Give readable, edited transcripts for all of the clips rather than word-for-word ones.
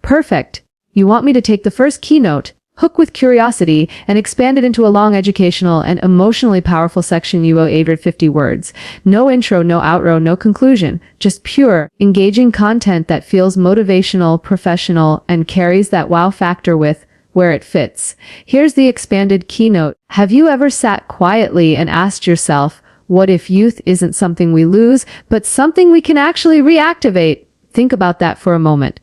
Perfect. You want me to take the first keynote, hook with curiosity, and expand it into a long educational and emotionally powerful section you owe 850 words. No intro, no outro, no conclusion. Just pure, engaging content that feels motivational, professional, and carries that wow factor with where it fits. Here's the expanded keynote. Have you ever sat quietly and asked yourself, what if youth isn't something we lose, but something we can actually reactivate? Think about that for a moment.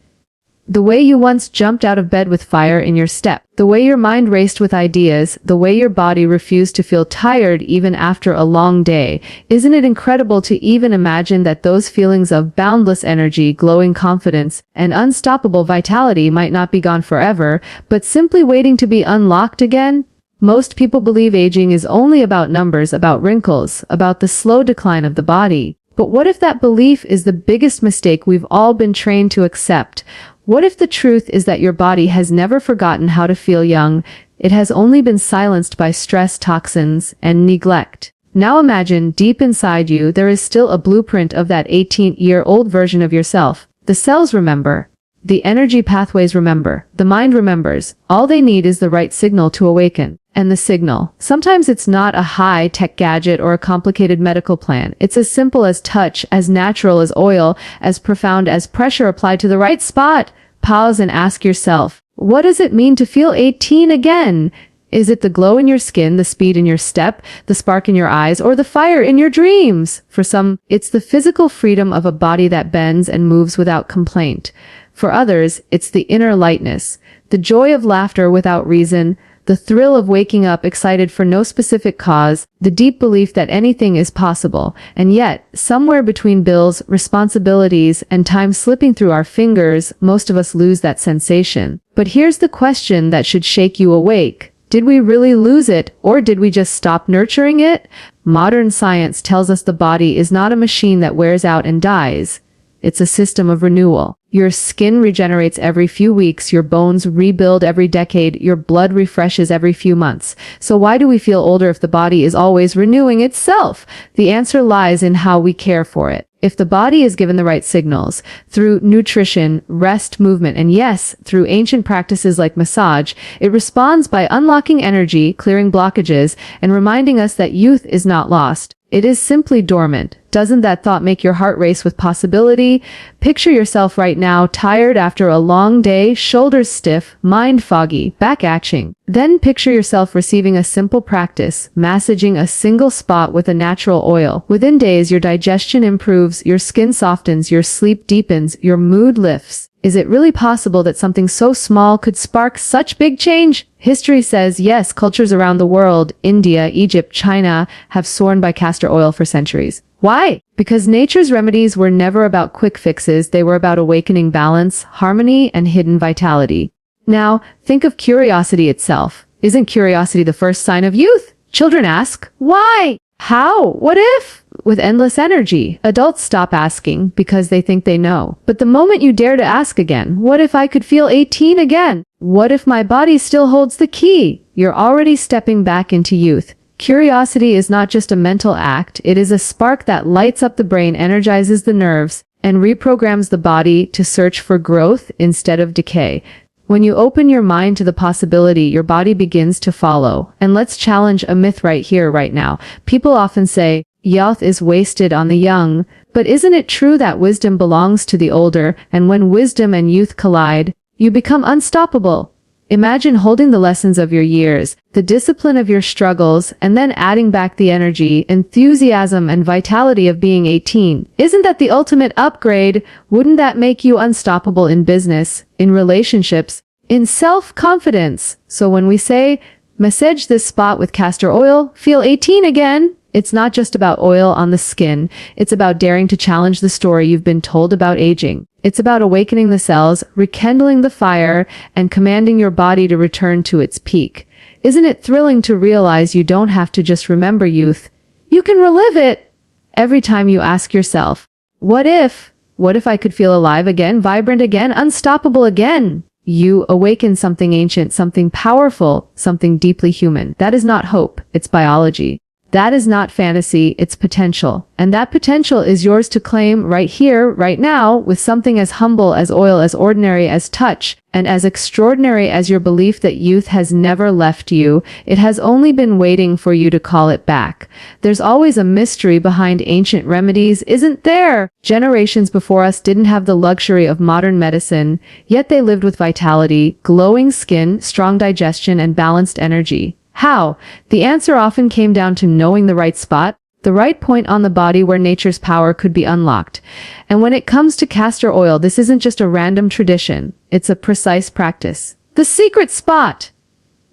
The way you once jumped out of bed with fire in your step, the way your mind raced with ideas, the way your body refused to feel tired even after a long day. Isn't it incredible to even imagine that those feelings of boundless energy, glowing confidence, and unstoppable vitality might not be gone forever, but simply waiting to be unlocked again? Most people believe aging is only about numbers, about wrinkles, about the slow decline of the body. But what if that belief is the biggest mistake we've all been trained to accept? What if the truth is that your body has never forgotten how to feel young? It has only been silenced by stress, toxins, and neglect. Now imagine, deep inside you, there is still a blueprint of that 18-year-old version of yourself. The cells remember. The energy pathways remember. The mind remembers. All they need is the right signal to awaken. And the signal. Sometimes it's not a high-tech gadget or a complicated medical plan. It's as simple as touch, as natural as oil, as profound as pressure applied to the right spot. Pause and ask yourself, what does it mean to feel 18 again? Is it the glow in your skin, the speed in your step, the spark in your eyes, or the fire in your dreams? For some, it's the physical freedom of a body that bends and moves without complaint. For others, it's the inner lightness, the joy of laughter without reason, the thrill of waking up excited for no specific cause, the deep belief that anything is possible. And yet, somewhere between bills, responsibilities, and time slipping through our fingers, most of us lose that sensation. But here's the question that should shake you awake. Did we really lose it, or did we just stop nurturing it? Modern science tells us the body is not a machine that wears out and dies. It's a system of renewal. Your skin regenerates every few weeks, your bones rebuild every decade, your blood refreshes every few months. So why do we feel older if the body is always renewing itself? The answer lies in how we care for it. If the body is given the right signals, through nutrition, rest, movement, and yes, through ancient practices like massage, it responds by unlocking energy, clearing blockages, and reminding us that youth is not lost. It is simply dormant. Doesn't that thought make your heart race with possibility? Picture yourself right now, tired after a long day, shoulders stiff, mind foggy, back aching. Then picture yourself receiving a simple practice, massaging a single spot with a natural oil. Within days, your digestion improves, your skin softens, your sleep deepens, your mood lifts. Is it really possible that something so small could spark such big change? History says yes, cultures around the world, India, Egypt, China, have sworn by castor oil for centuries. Why? Because nature's remedies were never about quick fixes, they were about awakening balance, harmony, and hidden vitality. Now, think of curiosity itself. Isn't curiosity the first sign of youth? Children ask, why? How? What if? With endless energy. Adults stop asking because they think they know. But the moment you dare to ask again, what if I could feel 18 again? What if my body still holds the key? You're already stepping back into youth. Curiosity is not just a mental act, it is a spark that lights up the brain, energizes the nerves, and reprograms the body to search for growth instead of decay. When you open your mind to the possibility, your body begins to follow. And let's challenge a myth right here, right now. People often say, youth is wasted on the young. But isn't it true that wisdom belongs to the older, and when wisdom and youth collide, you become unstoppable? Imagine holding the lessons of your years, the discipline of your struggles, and then adding back the energy, enthusiasm, and vitality of being 18. Isn't that the ultimate upgrade? Wouldn't that make you unstoppable in business, in relationships, in self-confidence? So when we say, massage this spot with castor oil, feel 18 again, it's not just about oil on the skin. It's about daring to challenge the story you've been told about aging. It's about awakening the cells, rekindling the fire, and commanding your body to return to its peak. Isn't it thrilling to realize you don't have to just remember youth? You can relive it. Every time you ask yourself, what if? What if I could feel alive again, vibrant again, unstoppable again? You awaken something ancient, something powerful, something deeply human. That is not hope, it's biology. That is not fantasy, it's potential. And that potential is yours to claim right here, right now, with something as humble as oil, as ordinary as touch, and as extraordinary as your belief that youth has never left you. It has only been waiting for you to call it back. There's always a mystery behind ancient remedies, isn't there? Generations before us didn't have the luxury of modern medicine, yet they lived with vitality, glowing skin, strong digestion, and balanced energy. How? The answer often came down to knowing the right spot, the right point on the body where nature's power could be unlocked. And when it comes to castor oil, this isn't just a random tradition. It's a precise practice. The secret spot!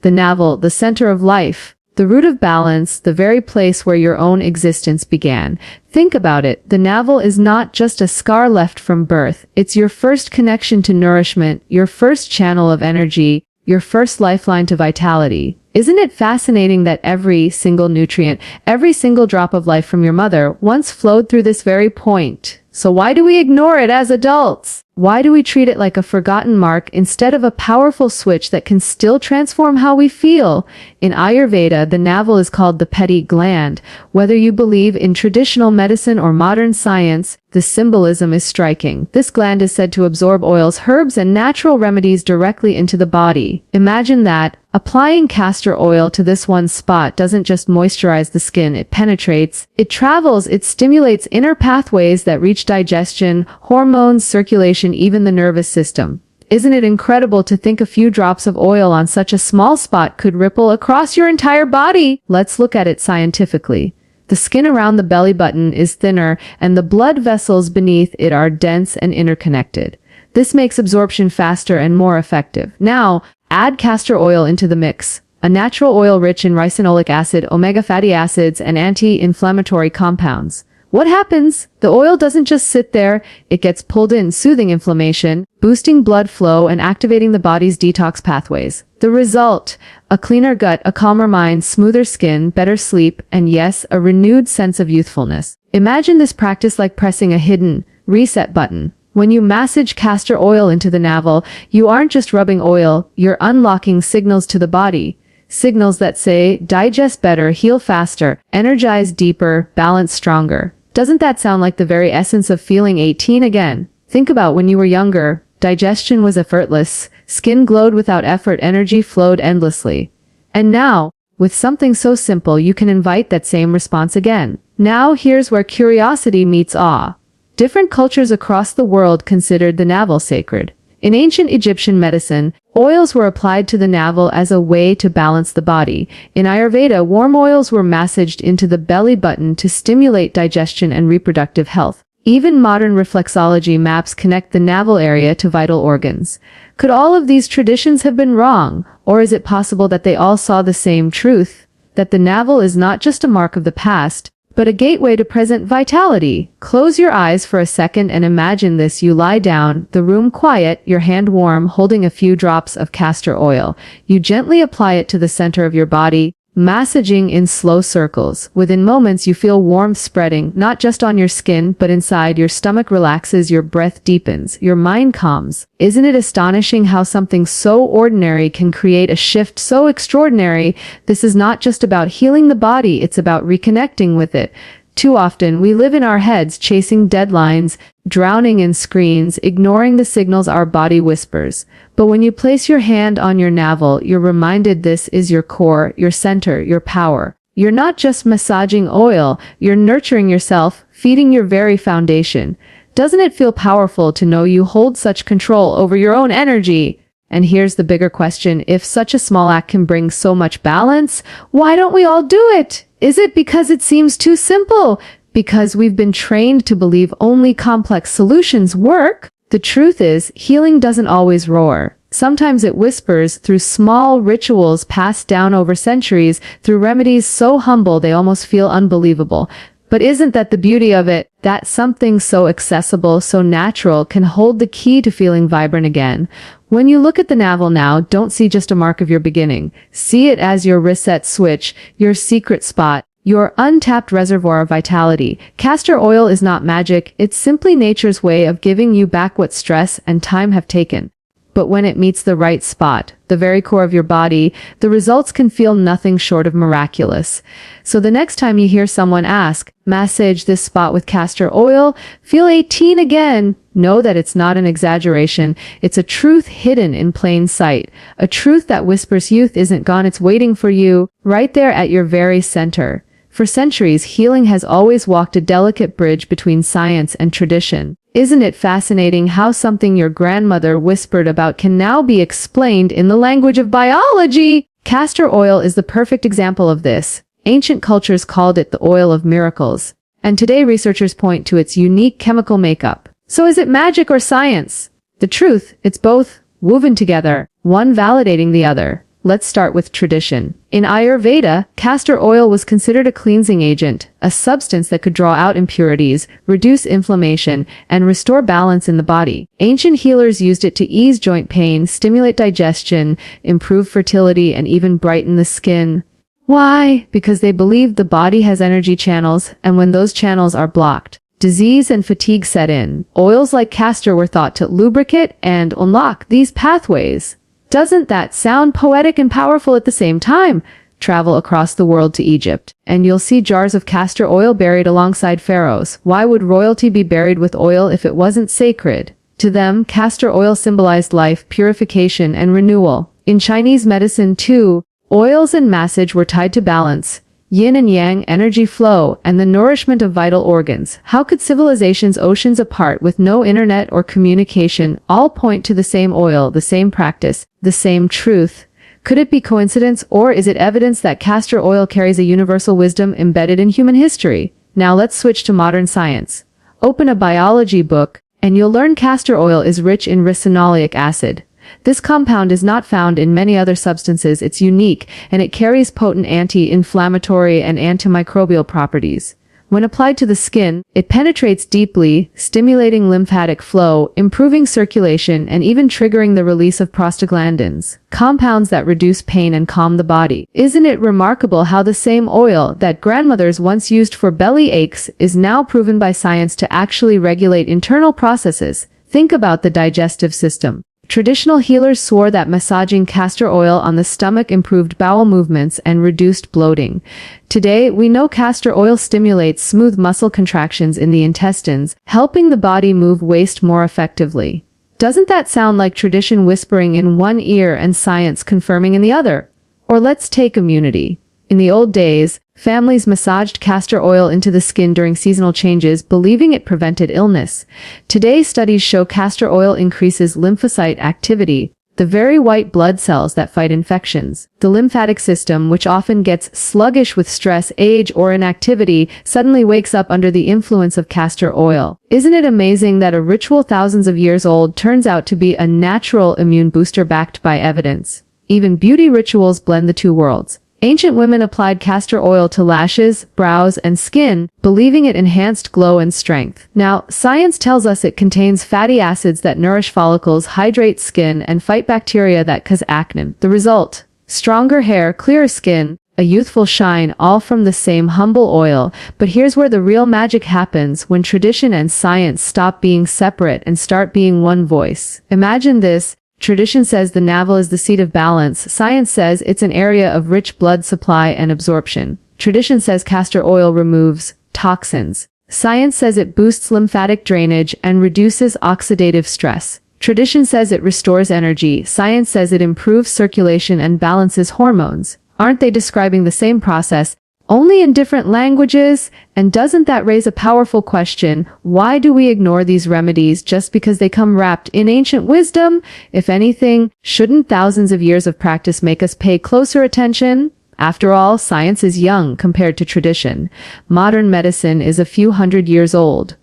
The navel, the center of life, the root of balance, the very place where your own existence began. Think about it. The navel is not just a scar left from birth. It's your first connection to nourishment, your first channel of energy, your first lifeline to vitality. Isn't it fascinating that every single nutrient, every single drop of life from your mother once flowed through this very point? So why do we ignore it as adults? Why do we treat it like a forgotten mark instead of a powerful switch that can still transform how we feel? In Ayurveda, the navel is called the petty gland. Whether you believe in traditional medicine or modern science, the symbolism is striking. This gland is said to absorb oils, herbs, and natural remedies directly into the body. Imagine that. Applying castor oil to this one spot doesn't just moisturize the skin, it penetrates, it travels, it stimulates inner pathways that reach digestion, hormones, circulation, even the nervous system. Isn't it incredible to think a few drops of oil on such a small spot could ripple across your entire body? Let's look at it scientifically. The skin around the belly button is thinner, and the blood vessels beneath it are dense and interconnected. This makes absorption faster and more effective. Now, add castor oil into the mix, a natural oil rich in ricinoleic acid, omega fatty acids, and anti-inflammatory compounds. What happens? The oil doesn't just sit there, it gets pulled in, soothing inflammation, boosting blood flow, and activating the body's detox pathways. The result? A cleaner gut, a calmer mind, smoother skin, better sleep, and yes, a renewed sense of youthfulness. Imagine this practice like pressing a hidden reset button. When you massage castor oil into the navel, you aren't just rubbing oil, you're unlocking signals to the body. Signals that say, digest better, heal faster, energize deeper, balance stronger. Doesn't that sound like the very essence of feeling 18 again? Think about when you were younger. Digestion was effortless, skin glowed without effort, energy flowed endlessly. And now, with something so simple, you can invite that same response again. Now here's where curiosity meets awe. Different cultures across the world considered the navel sacred. In ancient Egyptian medicine, oils were applied to the navel as a way to balance the body. In Ayurveda, warm oils were massaged into the belly button to stimulate digestion and reproductive health. Even modern reflexology maps connect the navel area to vital organs. Could all of these traditions have been wrong? Or is it possible that they all saw the same truth? That the navel is not just a mark of the past, but a gateway to present vitality. Close your eyes for a second and imagine this. You lie down, the room quiet, your hand warm, holding a few drops of castor oil. You gently apply it to the center of your body, massaging in slow circles. Within moments, you feel warmth spreading, not just on your skin, but inside. Your stomach relaxes, your breath deepens, your mind calms. Isn't it astonishing how something so ordinary can create a shift so extraordinary? This is not just about healing the body, it's about reconnecting with it. Too often, we live in our heads chasing deadlines, drowning in screens, ignoring the signals our body whispers. But when you place your hand on your navel, you're reminded this is your core, your center, your power. You're not just massaging oil, you're nurturing yourself, feeding your very foundation. Doesn't it feel powerful to know you hold such control over your own energy? And here's the bigger question: if such a small act can bring so much balance, why don't we all do it? Is it because it seems too simple? Because we've been trained to believe only complex solutions work? The truth is, healing doesn't always roar. Sometimes it whispers through small rituals passed down over centuries, through remedies so humble they almost feel unbelievable. But isn't that the beauty of it? That something so accessible, so natural, can hold the key to feeling vibrant again. When you look at the navel now, don't see just a mark of your beginning. See it as your reset switch, your secret spot, your untapped reservoir of vitality. Castor oil is not magic, it's simply nature's way of giving you back what stress and time have taken. but when it meets the right spot, the very core of your body, the results can feel nothing short of miraculous. So the next time you hear someone ask, "Massage this spot with castor oil, feel 18 again," know that it's not an exaggeration. It's a truth hidden in plain sight. A truth that whispers youth isn't gone, it's waiting for you, right there at your very center. For centuries, healing has always walked a delicate bridge between science and tradition. Isn't it fascinating how something your grandmother whispered about can now be explained in the language of biology? Castor oil is the perfect example of this. Ancient cultures called it the oil of miracles, and today researchers point to its unique chemical makeup. So is it magic or science? The truth, it's both, woven together, one validating the other. Let's start with tradition. In Ayurveda, castor oil was considered a cleansing agent, a substance that could draw out impurities, reduce inflammation, and restore balance in the body. Ancient healers used it to ease joint pain, stimulate digestion, improve fertility, and even brighten the skin. Why? Because they believed the body has energy channels, and when those channels are blocked, disease and fatigue set in. Oils like castor were thought to lubricate and unlock these pathways. Doesn't that sound poetic and powerful at the same time? Travel across the world to Egypt, and you'll see jars of castor oil buried alongside pharaohs. Why would royalty be buried with oil if it wasn't sacred? To them, castor oil symbolized life, purification, and renewal. In Chinese medicine, too, oils and massage were tied to balance, yin and yang, energy flow, and the nourishment of vital organs. How could civilizations oceans apart with no internet or communication all point to the same oil, the same practice, the same truth? Could it be coincidence, or is it evidence that castor oil carries a universal wisdom embedded in human history? Now let's switch to modern science. Open a biology book, and you'll learn castor oil is rich in ricinoleic acid. This compound is not found in many other substances. It's unique, and it carries potent anti-inflammatory and antimicrobial properties. When applied to the skin, it penetrates deeply, stimulating lymphatic flow, improving circulation, and even triggering the release of prostaglandins, compounds that reduce pain and calm the body. Isn't it remarkable how the same oil that grandmothers once used for belly aches is now proven by science to actually regulate internal processes? Think about the digestive system. Traditional healers swore that massaging castor oil on the stomach improved bowel movements and reduced bloating. Today, we know castor oil stimulates smooth muscle contractions in the intestines, helping the body move waste more effectively. Doesn't that sound like tradition whispering in one ear and science confirming in the other? Or let's take immunity. In the old days, families massaged castor oil into the skin during seasonal changes, believing it prevented illness. Today, studies show castor oil increases lymphocyte activity, the very white blood cells that fight infections. The lymphatic system, which often gets sluggish with stress, age, or inactivity, suddenly wakes up under the influence of castor oil. Isn't it amazing that a ritual thousands of years old turns out to be a natural immune booster backed by evidence? Even beauty rituals blend the two worlds. Ancient women applied castor oil to lashes, brows, and skin, believing it enhanced glow and strength. Now, science tells us it contains fatty acids that nourish follicles, hydrate skin, and fight bacteria that cause acne. The result? Stronger hair, clearer skin, a youthful shine, all from the same humble oil. But here's where the real magic happens, when tradition and science stop being separate and start being one voice. Imagine this. Tradition says the navel is the seat of balance. Science says it's an area of rich blood supply and absorption. Tradition says castor oil removes toxins. Science says it boosts lymphatic drainage and reduces oxidative stress. Tradition says it restores energy. Science says it improves circulation and balances hormones. Aren't they describing the same process, only in different languages? And doesn't that raise a powerful question? Why do we ignore these remedies just because they come wrapped in ancient wisdom? If anything, shouldn't thousands of years of practice make us pay closer attention? After all, science is young compared to tradition. Modern medicine is a few hundred years old.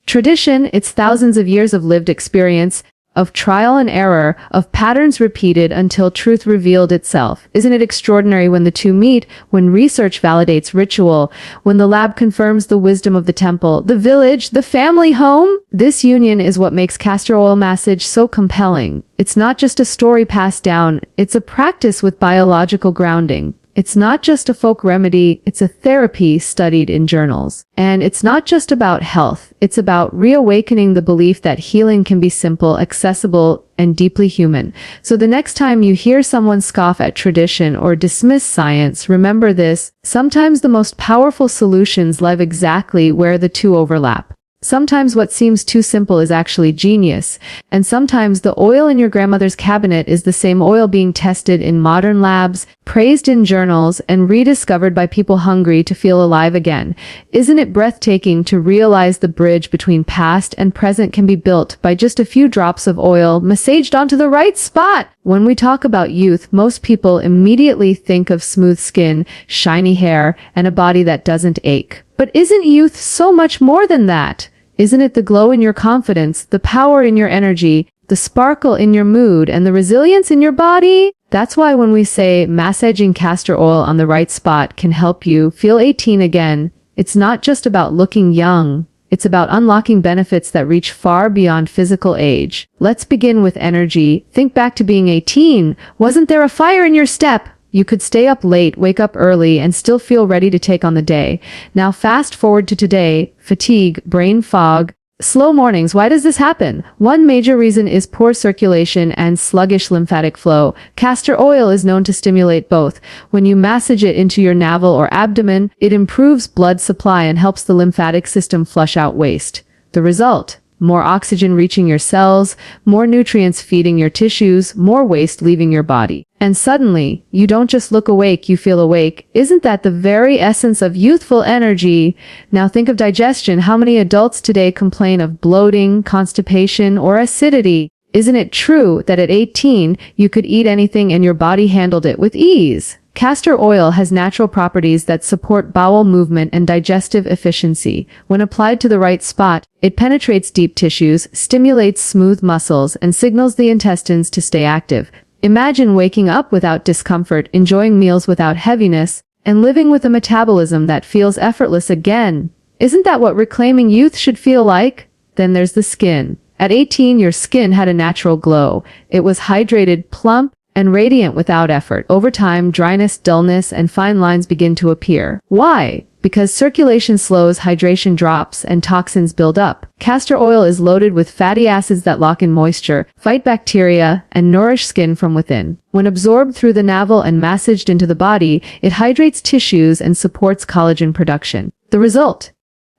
Tradition, it's thousands of years of lived experience, of trial and error, of patterns repeated until truth revealed itself. Isn't it extraordinary when the two meet, when research validates ritual, when the lab confirms the wisdom of the temple, the village, the family home? This union is what makes castor oil massage so compelling. It's not just a story passed down, it's a practice with biological grounding. It's not just a folk remedy, it's a therapy studied in journals. And it's not just about health, it's about reawakening the belief that healing can be simple, accessible, and deeply human. So the next time you hear someone scoff at tradition or dismiss science, remember this: sometimes the most powerful solutions live exactly where the two overlap. Sometimes what seems too simple is actually genius, and sometimes the oil in your grandmother's cabinet is the same oil being tested in modern labs, praised in journals, and rediscovered by people hungry to feel alive again. Isn't it breathtaking to realize the bridge between past and present can be built by just a few drops of oil massaged onto the right spot? When we talk about youth, most people immediately think of smooth skin, shiny hair, and a body that doesn't ache. But isn't youth so much more than that? Isn't it the glow in your confidence, the power in your energy, the sparkle in your mood, and the resilience in your body? That's why when we say massaging castor oil on the right spot can help you feel 18 again, it's not just about looking young. It's about unlocking benefits that reach far beyond physical age. Let's begin with energy. Think back to being 18. Wasn't there a fire in your step? You could stay up late, wake up early, and still feel ready to take on the day. Now fast forward to today: fatigue, brain fog, slow mornings. Why does this happen? One major reason is poor circulation and sluggish lymphatic flow. Castor oil is known to stimulate both. When you massage it into your navel or abdomen, it improves blood supply and helps the lymphatic system flush out waste. The result: more oxygen reaching your cells, more nutrients feeding your tissues, more waste leaving your body. And suddenly, you don't just look awake, you feel awake. Isn't that the very essence of youthful energy? Now think of digestion. How many adults today complain of bloating, constipation, or acidity? Isn't it true that at 18, you could eat anything and your body handled it with ease? Castor oil has natural properties that support bowel movement and digestive efficiency. When applied to the right spot, it penetrates deep tissues, stimulates smooth muscles, and signals the intestines to stay active. Imagine waking up without discomfort, enjoying meals without heaviness, and living with a metabolism that feels effortless again. Isn't that what reclaiming youth should feel like? Then there's the skin. At 18, your skin had a natural glow. It was hydrated, plump, and radiant without effort. Over time, dryness, dullness, and fine lines begin to appear. Why? Because circulation slows, hydration drops, and toxins build up. Castor oil is loaded with fatty acids that lock in moisture, fight bacteria, and nourish skin from within. When absorbed through the navel and massaged into the body, it hydrates tissues and supports collagen production. The result: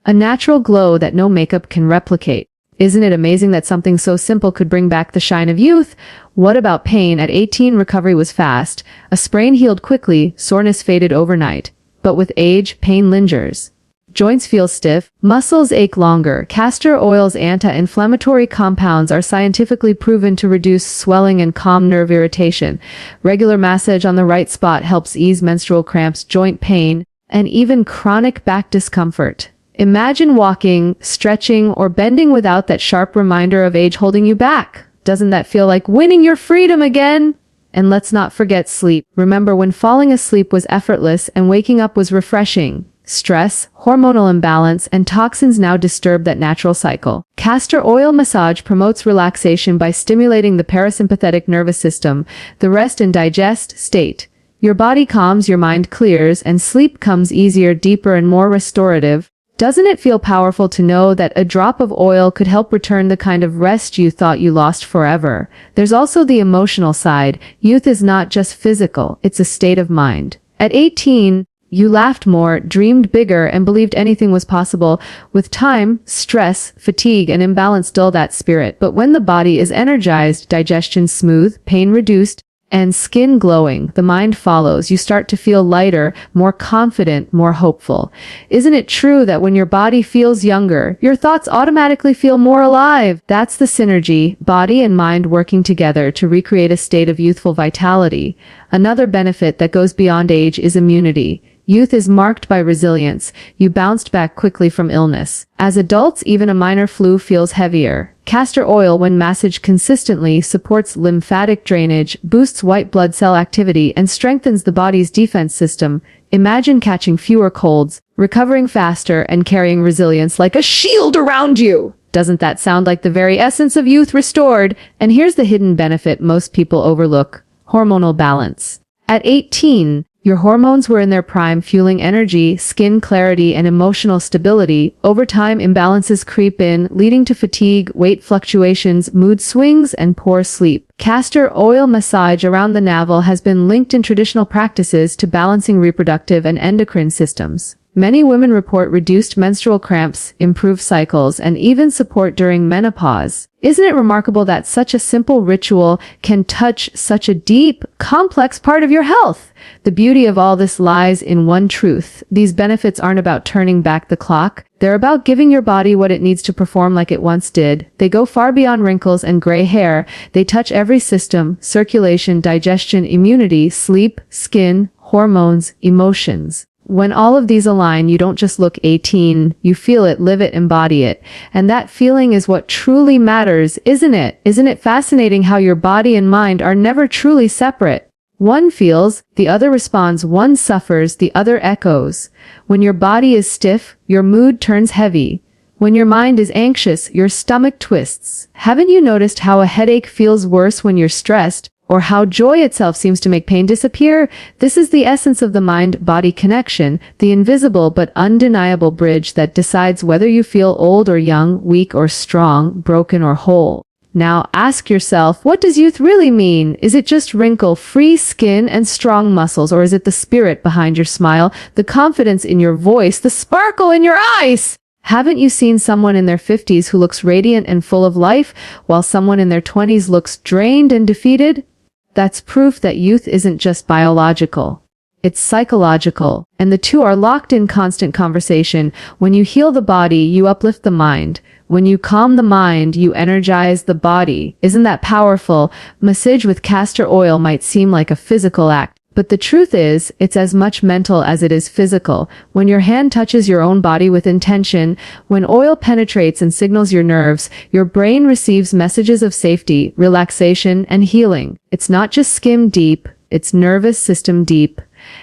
a natural glow that no makeup can replicate. Isn't it amazing that something so simple could bring back the shine of youth? What about pain? At 18, recovery was fast. A sprain healed quickly, soreness faded overnight. But with age, pain lingers. Joints feel stiff, muscles ache longer. Castor oil's anti-inflammatory compounds are scientifically proven to reduce swelling and calm nerve irritation. Regular massage on the right spot helps ease menstrual cramps, joint pain, and even chronic back discomfort. Imagine walking, stretching, or bending without that sharp reminder of age holding you back. Doesn't that feel like winning your freedom again? And let's not forget sleep. Remember when falling asleep was effortless and waking up was refreshing? Stress, hormonal imbalance, and toxins now disturb that natural cycle. Castor oil massage promotes relaxation by stimulating the parasympathetic nervous system, the rest and digest state. Your body calms, your mind clears, and sleep comes easier, deeper, and more restorative. Doesn't it feel powerful to know that a drop of oil could help return the kind of rest you thought you lost forever? There's also the emotional side. Youth is not just physical, it's a state of mind. At 18, you laughed more, dreamed bigger, and believed anything was possible. With time, stress, fatigue, and imbalance dull that spirit. But when the body is energized, digestion smooth, pain reduced, and skin glowing, the mind follows. You start to feel lighter, more confident, more hopeful. Isn't it true that when your body feels younger, your thoughts automatically feel more alive? That's the synergy, body and mind working together to recreate a state of youthful vitality. Another benefit that goes beyond age is immunity. Youth is marked by resilience. You bounced back quickly from illness. As adults, even a minor flu feels heavier. Castor oil, when massaged consistently, supports lymphatic drainage, boosts white blood cell activity, and strengthens the body's defense system. Imagine catching fewer colds, recovering faster, and carrying resilience like a shield around you. Doesn't that sound like the very essence of youth restored? And here's the hidden benefit most people overlook: hormonal balance. At 18, Your hormones were in their prime, fueling energy, skin clarity, and emotional stability. Over time, imbalances creep in, leading to fatigue, weight fluctuations, mood swings, and poor sleep. Castor oil massage around the navel has been linked in traditional practices to balancing reproductive and endocrine systems. Many women report reduced menstrual cramps, improved cycles, and even support during menopause. Isn't it remarkable that such a simple ritual can touch such a deep, complex part of your health? The beauty of all this lies in one truth. These benefits aren't about turning back the clock. They're about giving your body what it needs to perform like it once did. They go far beyond wrinkles and gray hair. They touch every system: circulation, digestion, immunity, sleep, skin, hormones, emotions. When all of these align, you don't just look 18, you feel it, live it, embody it. And that feeling is what truly matters, isn't it? Isn't it fascinating how your body and mind are never truly separate? One feels, the other responds, one suffers, the other echoes. When your body is stiff, your mood turns heavy. When your mind is anxious, your stomach twists. Haven't you noticed how a headache feels worse when you're stressed? Or how joy itself seems to make pain disappear? This is the essence of the mind-body connection, the invisible but undeniable bridge that decides whether you feel old or young, weak or strong, broken or whole. Now ask yourself, what does youth really mean? Is it just wrinkle-free skin and strong muscles, or is it the spirit behind your smile, the confidence in your voice, the sparkle in your eyes? Haven't you seen someone in their 50s who looks radiant and full of life, while someone in their 20s looks drained and defeated? That's proof that youth isn't just biological. It's psychological, and the two are locked in constant conversation. When you heal the body, you uplift the mind. When you calm the mind, you energize the body. Isn't that powerful? Massage with castor oil might seem like a physical act, but the truth is, it's as much mental as it is physical. When your hand touches your own body with intention, when oil penetrates and signals your nerves, your brain receives messages of safety, relaxation, and healing. It's not just skin deep, it's nervous system deep.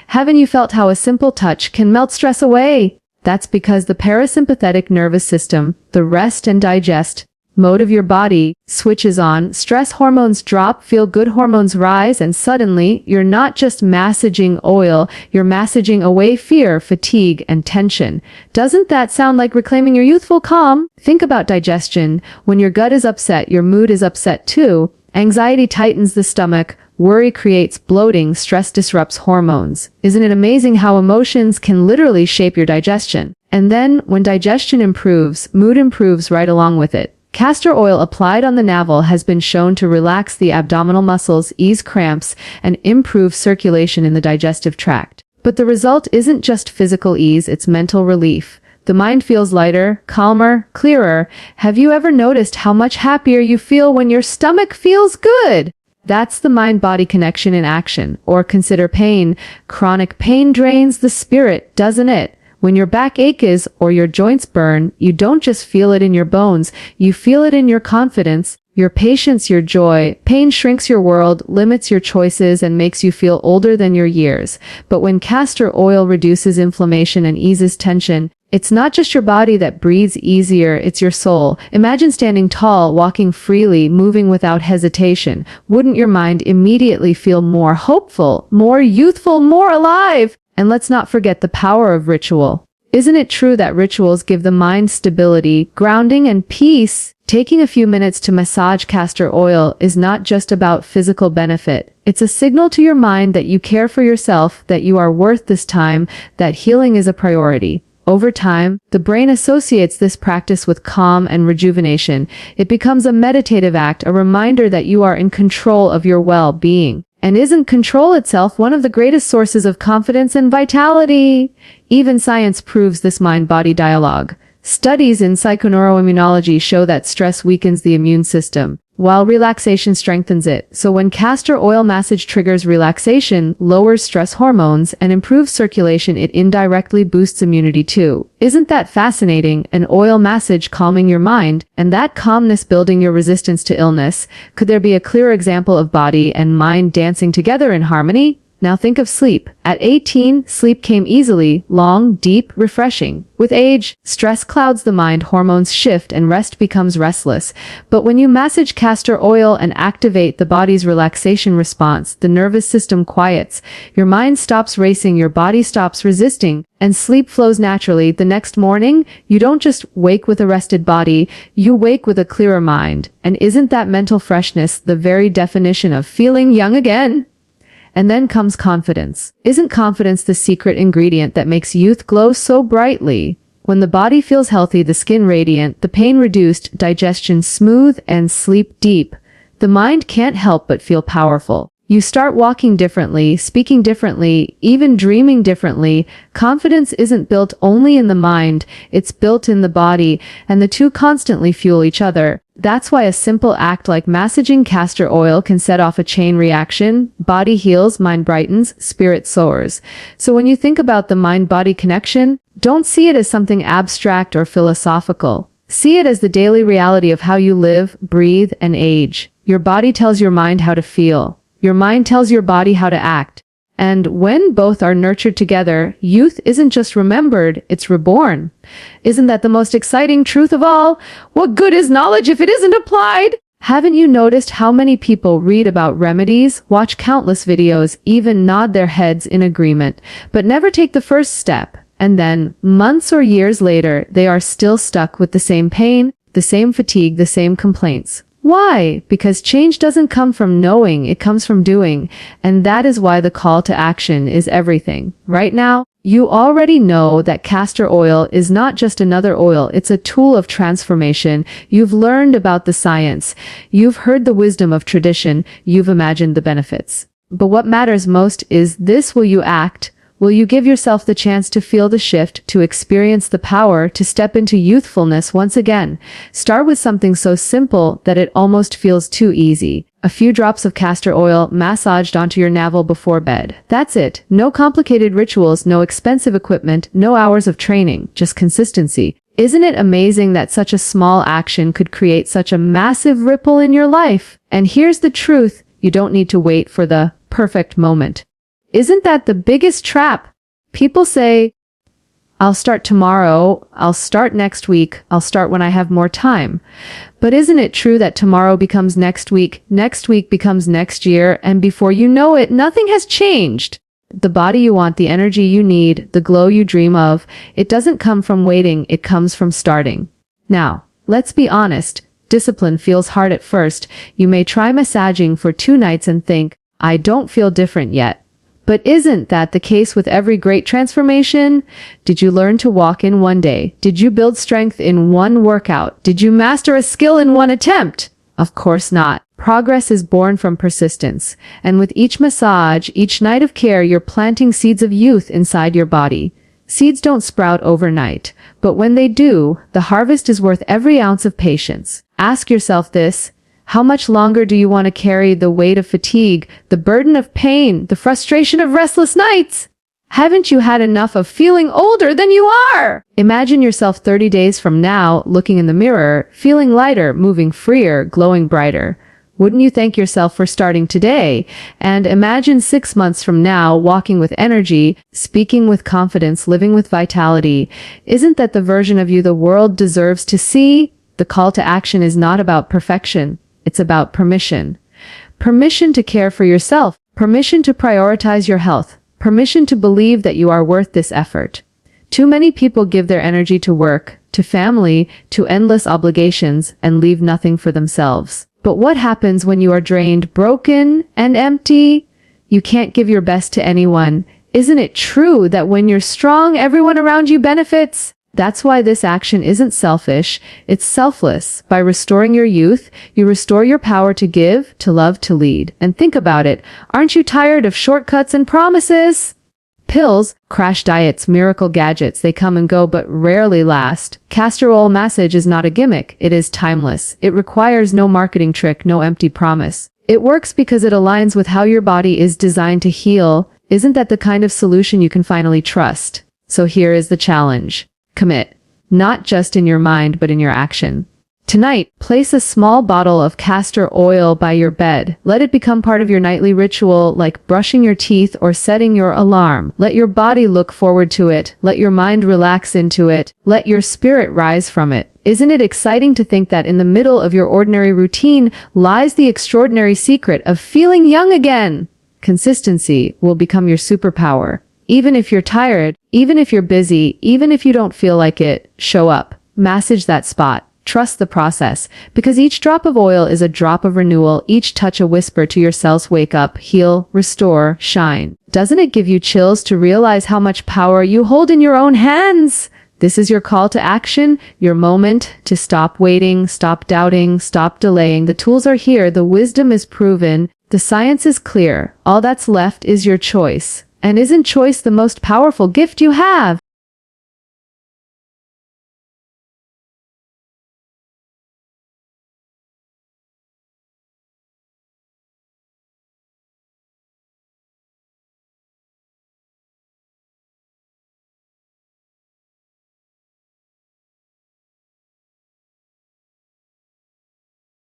Haven't you felt how a simple touch can melt stress away? That's because the parasympathetic nervous system, the rest and digest mode of your body, switches on, stress hormones drop, feel-good hormones rise, and suddenly, you're not just massaging oil, you're massaging away fear, fatigue, and tension. Doesn't that sound like reclaiming your youthful calm? Think about digestion. When your gut is upset, your mood is upset too. Anxiety tightens the stomach, worry creates bloating, stress disrupts hormones. Isn't it amazing how emotions can literally shape your digestion? And then, when digestion improves, mood improves right along with it. Castor oil applied on the navel has been shown to relax the abdominal muscles, ease cramps, and improve circulation in the digestive tract. But the result isn't just physical ease, it's mental relief. The mind feels lighter, calmer, clearer. Have you ever noticed how much happier you feel when your stomach feels good? That's the mind-body connection in action. Or consider pain. Chronic pain drains the spirit, doesn't it? When your back aches or your joints burn, you don't just feel it in your bones, you feel it in your confidence, your patience, your joy. Pain shrinks your world, limits your choices, and makes you feel older than your years. But when castor oil reduces inflammation and eases tension, it's not just your body that breathes easier, it's your soul. Imagine standing tall, walking freely, moving without hesitation. Wouldn't your mind immediately feel more hopeful, more youthful, more alive? And let's not forget the power of ritual. Isn't it true that rituals give the mind stability, grounding, and peace? Taking a few minutes to massage castor oil is not just about physical benefit. It's a signal to your mind that you care for yourself, that you are worth this time, that healing is a priority. Over time, the brain associates this practice with calm and rejuvenation. It becomes a meditative act, a reminder that you are in control of your well-being. And isn't control itself one of the greatest sources of confidence and vitality? Even science proves this mind-body dialogue. Studies in psychoneuroimmunology show that stress weakens the immune system, while relaxation strengthens it. So when castor oil massage triggers relaxation, lowers stress hormones, and improves circulation, it indirectly boosts immunity too. Isn't that fascinating? An oil massage calming your mind, and that calmness building your resistance to illness. Could there be a clearer example of body and mind dancing together in harmony? Now think of sleep. At 18, sleep came easily, long, deep, refreshing. With age, stress clouds the mind, hormones shift, and rest becomes restless. But when you massage castor oil and activate the body's relaxation response, the nervous system quiets. Your mind stops racing, your body stops resisting, and sleep flows naturally. The next morning, you don't just wake with a rested body, you wake with a clearer mind. And isn't that mental freshness the very definition of feeling young again? And then comes confidence. Isn't confidence the secret ingredient that makes youth glow so brightly? When the body feels healthy, the skin radiant, the pain reduced, digestion smooth, and sleep deep, the mind can't help but feel powerful. You start walking differently, speaking differently, even dreaming differently. Confidence isn't built only in the mind, it's built in the body, and the two constantly fuel each other. That's why a simple act like massaging castor oil can set off a chain reaction. Body heals, mind brightens, spirit soars. So when you think about the mind-body connection, don't see it as something abstract or philosophical. See it as the daily reality of how you live, breathe, and age. Your body tells your mind how to feel. Your mind tells your body how to act. And when both are nurtured together, youth isn't just remembered, it's reborn. Isn't that the most exciting truth of all? What good is knowledge if it isn't applied? Haven't you noticed how many people read about remedies, watch countless videos, even nod their heads in agreement, but never take the first step? And then, months or years later, they are still stuck with the same pain, the same fatigue, the same complaints. Why? Because change doesn't come from knowing, it comes from doing. And that is why the call to action is everything. Right now, you already know that castor oil is not just another oil, it's a tool of transformation. You've learned about the science. You've heard the wisdom of tradition. You've imagined the benefits. But what matters most is this: will you act? Will you give yourself the chance to feel the shift, to experience the power, to step into youthfulness once again? Start with something so simple that it almost feels too easy. A few drops of castor oil massaged onto your navel before bed. That's it. No complicated rituals, no expensive equipment, no hours of training, just consistency. Isn't it amazing that such a small action could create such a massive ripple in your life? And here's the truth: you don't need to wait for the perfect moment. Isn't that the biggest trap? People say, I'll start tomorrow, I'll start next week, I'll start when I have more time. But isn't it true that tomorrow becomes next week becomes next year, and before you know it, nothing has changed? The body you want, the energy you need, the glow you dream of, it doesn't come from waiting, it comes from starting. Now, let's be honest, discipline feels hard at first. You may try massaging for 2 nights and think, I don't feel different yet. But isn't that the case with every great transformation? Did you learn to walk in one day? Did you build strength in one workout? Did you master a skill in one attempt? Of course not. Progress is born from persistence. And with each massage, each night of care, you're planting seeds of youth inside your body. Seeds don't sprout overnight, but when they do, the harvest is worth every ounce of patience. Ask yourself this: how much longer do you want to carry the weight of fatigue, the burden of pain, the frustration of restless nights? Haven't you had enough of feeling older than you are? Imagine yourself 30 days from now, looking in the mirror, feeling lighter, moving freer, glowing brighter. Wouldn't you thank yourself for starting today? And imagine 6 months from now, walking with energy, speaking with confidence, living with vitality. Isn't that the version of you the world deserves to see? The call to action is not about perfection. It's about permission. Permission to care for yourself. Permission to prioritize your health. Permission to believe that you are worth this effort. Too many people give their energy to work, to family, to endless obligations, and leave nothing for themselves. But what happens when you are drained, broken, and empty? You can't give your best to anyone. Isn't it true that when you're strong, everyone around you benefits? That's why this action isn't selfish, it's selfless. By restoring your youth, you restore your power to give, to love, to lead. And think about it, aren't you tired of shortcuts and promises? Pills, crash diets, miracle gadgets, they come and go but rarely last. Castor oil massage is not a gimmick, it is timeless. It requires no marketing trick, no empty promise. It works because it aligns with how your body is designed to heal. Isn't that the kind of solution you can finally trust? So here is the challenge. Commit, not just in your mind, but in your action. Tonight, place a small bottle of castor oil by your bed. Let it become part of your nightly ritual, like brushing your teeth or setting your alarm. Let your body look forward to it. Let your mind relax into it. Let your spirit rise from it. Isn't it exciting to think that in the middle of your ordinary routine lies the extraordinary secret of feeling young again? Consistency will become your superpower. Even if you're tired, even if you're busy, even if you don't feel like it, show up. Massage that spot. Trust the process, because each drop of oil is a drop of renewal, each touch a whisper to your cells: wake up, heal, restore, shine. Doesn't it give you chills to realize how much power you hold in your own hands? This is your call to action, your moment to stop waiting, stop doubting, stop delaying. The tools are here, the wisdom is proven, the science is clear. All that's left is your choice. And isn't choice the most powerful gift you have?